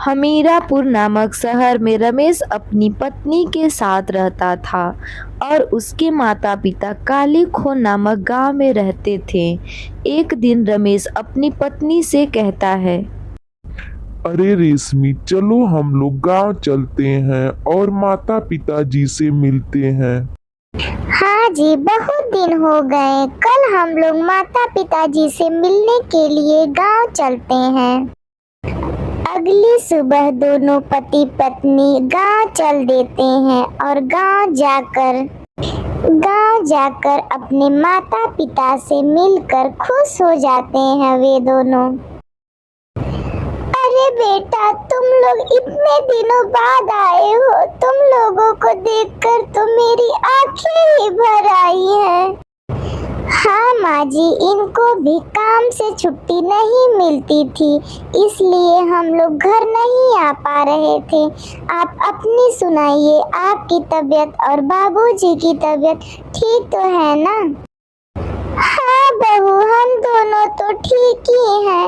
हमीरापुर नामक शहर में रमेश अपनी पत्नी के साथ रहता था और उसके माता पिता कालीखो नामक गांव में रहते थे। एक दिन रमेश अपनी पत्नी से कहता है, अरे रेशमी, चलो हम लोग गांव चलते हैं और माता पिताजी से मिलते हैं। हाँ जी, बहुत दिन हो गए। कल हम लोग माता पिताजी से मिलने के लिए गांव चलते हैं। अगली सुबह दोनों पति पत्नी गांव चल देते हैं और गांव जाकर अपने माता पिता से मिलकर खुश हो जाते हैं वे दोनों। अरे बेटा, तुम लोग इतने दिनों बाद आए हो। तुम लोगों को देखकर तो मेरी आंखें ही भर आई हैं। हाँ माँ जी, इनको भी काम से छुट्टी नहीं मिलती थी, इसलिए हम लोग घर नहीं आ पा रहे थे। आप अपनी सुनाइए, आपकी तबीयत और बाबूजी की तबीयत ठीक तो है ना? हाँ बहू, हम दोनों तो ठीक ही हैं।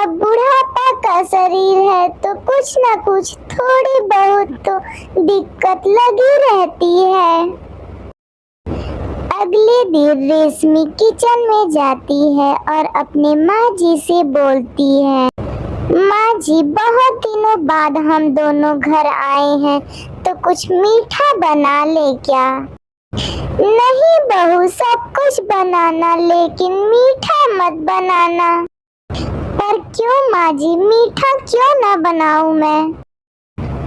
अब बुढ़ापा का शरीर है तो कुछ न कुछ थोड़ी बहुत तो दिक्कत लगी रहती है। अगले दिन रेशमी किचन में जाती है और अपने माँ जी से बोलती है, माँ जी, बहुत दिनों बाद हम दोनों घर आए हैं, तो कुछ मीठा बना ले क्या? नहीं बहू, सब कुछ बनाना, लेकिन मीठा मत बनाना। पर क्यों माँ जी, मीठा क्यों ना बनाऊं मैं?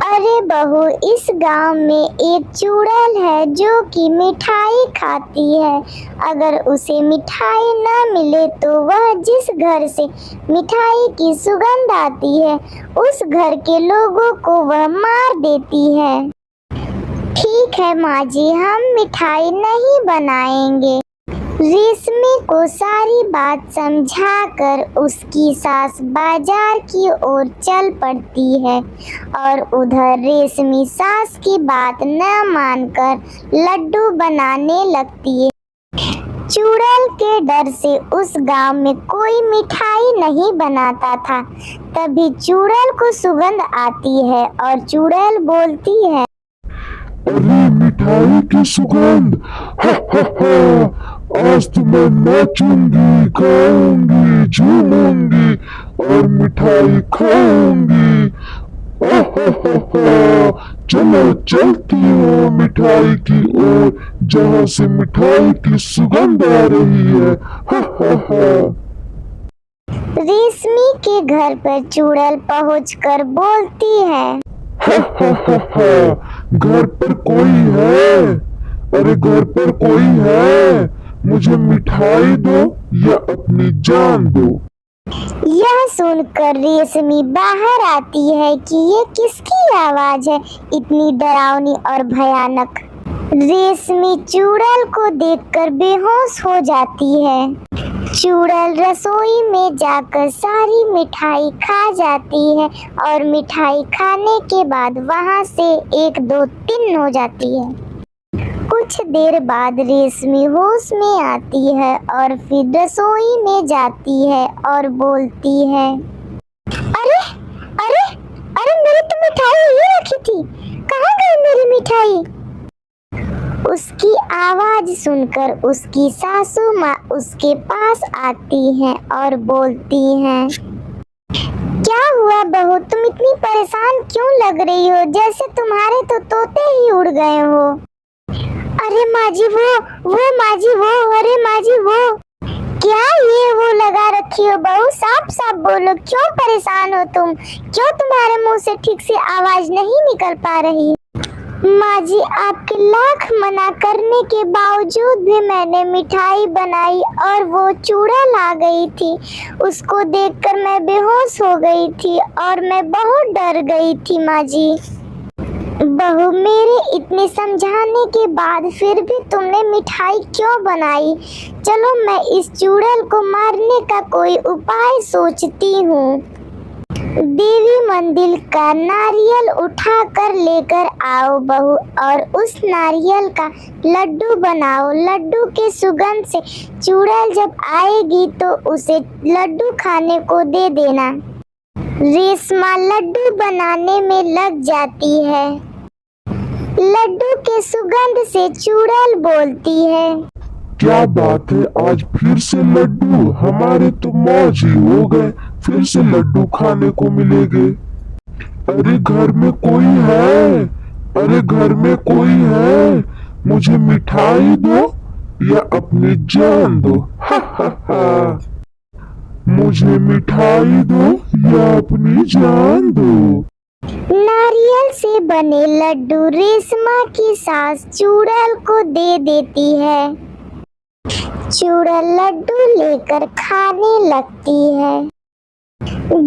अरे बहू, इस गांव में एक चुड़ैल है जो कि मिठाई खाती है। अगर उसे मिठाई ना मिले तो वह जिस घर से मिठाई की सुगंध आती है उस घर के लोगों को वह मार देती है। ठीक है माँ जी, हम मिठाई नहीं बनाएंगे। रेशमी को सारी बात समझाकर उसकी सास बाजार की ओर चल पड़ती है और उधर रेशमी सास की बात न मानकर लड्डू बनाने लगती है। चुड़ैल के डर से उस गांव में कोई मिठाई नहीं बनाता था। तभी चुड़ैल को सुगंध आती है और चुड़ैल बोलती है, अरे मिठाई की सुगंध, हा हा हा, आज तो मैं नाचूंगी, गाऊंगी, झूमूंगी और मिठाई खाऊंगी। चलो चलती हूँ मिठाई की ओर, जहाँ से मिठाई की सुगंध आ रही है। रेशमी के घर पर चुड़ैल पहुंचकर बोलती है, घर पर कोई है? अरे घर पर कोई है? मुझे मिठाई दो या अपनी जान दो। यह सुनकर रेशमी बाहर आती है कि ये किसकी आवाज है, इतनी डरावनी और भयानक। रेशमी चुड़ैल को देखकर बेहोश हो जाती है। चुड़ैल रसोई में जाकर सारी मिठाई खा जाती है और मिठाई खाने के बाद वहां से 1 2 3 हो जाती है। कुछ देर बाद रेशमी होश में आती है और फिर रसोई में जाती है और बोलती है, अरे अरे अरे, मेरी तो मिठाई यहीं रखी थी, कहाँ गई मेरी मिठाई? उसकी आवाज सुनकर उसकी सासू माँ उसके पास आती हैं और बोलती हैं, क्या हुआ बहू, तुम इतनी परेशान क्यों लग रही हो? जैसे तुम्हारे तो तोते ही उड़ गए हो। अरे माँ जी वो माँ जी वो, अरे माँ जी वो, क्या ये वो लगा रखी हो बहू? साफ साफ बोलो, क्यों परेशान हो तुम? क्यों तुम्हारे मुंह से ठीक से आवाज नहीं निकल पा रही? माँ जी, आपके लाख मना करने के बावजूद भी मैंने मिठाई बनाई और वो चुड़ैल आ गई थी। उसको देखकर मैं बेहोश हो गई थी और मैं बहुत डर गई थी माँ जी। बहू, मेरे इतने समझाने के बाद फिर भी तुमने मिठाई क्यों बनाई? चलो मैं इस चुड़ैल को मारने का कोई उपाय सोचती हूँ। देवी मंदिर का नारियल उठा कर लेकर आओ बहू और उस नारियल का लड्डू बनाओ। लड्डू के सुगंध से चुड़ैल जब आएगी तो उसे लड्डू खाने को दे देना। रेशमा लड्डू बनाने में लग जाती है। लड्डू के सुगंध से चुड़ैल बोलती है, क्या बात है, आज फिर से लड्डू, हमारे तो मौज ही हो गए, फिर से लड्डू खाने को मिलेंगे। अरे घर में कोई है, अरे घर में कोई है, मुझे मिठाई दो या अपनी जान दो। हा हा हा, मुझे मिठाई दो या अपनी जान दो। नारियल से बने लड्डू रेशमा की सास चुड़ैल को दे देती है। चुड़ैल लड्डू लेकर खाने लगती है।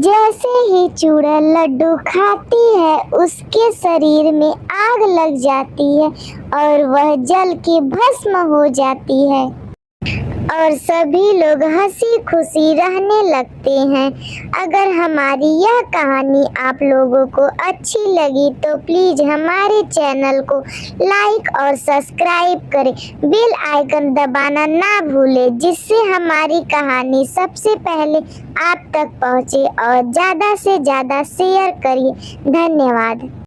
जैसे ही चुड़ैल लड्डू खाती है उसके शरीर में आग लग जाती है और वह जल के भस्म हो जाती है और सभी लोग हंसी खुशी रहने लगते हैं। अगर हमारी यह कहानी आप लोगों को अच्छी लगी तो प्लीज़ हमारे चैनल को लाइक और सब्सक्राइब करें, बेल आइकन दबाना ना भूलें, जिससे हमारी कहानी सबसे पहले आप तक पहुंचे, और ज़्यादा से ज़्यादा शेयर करिए। धन्यवाद।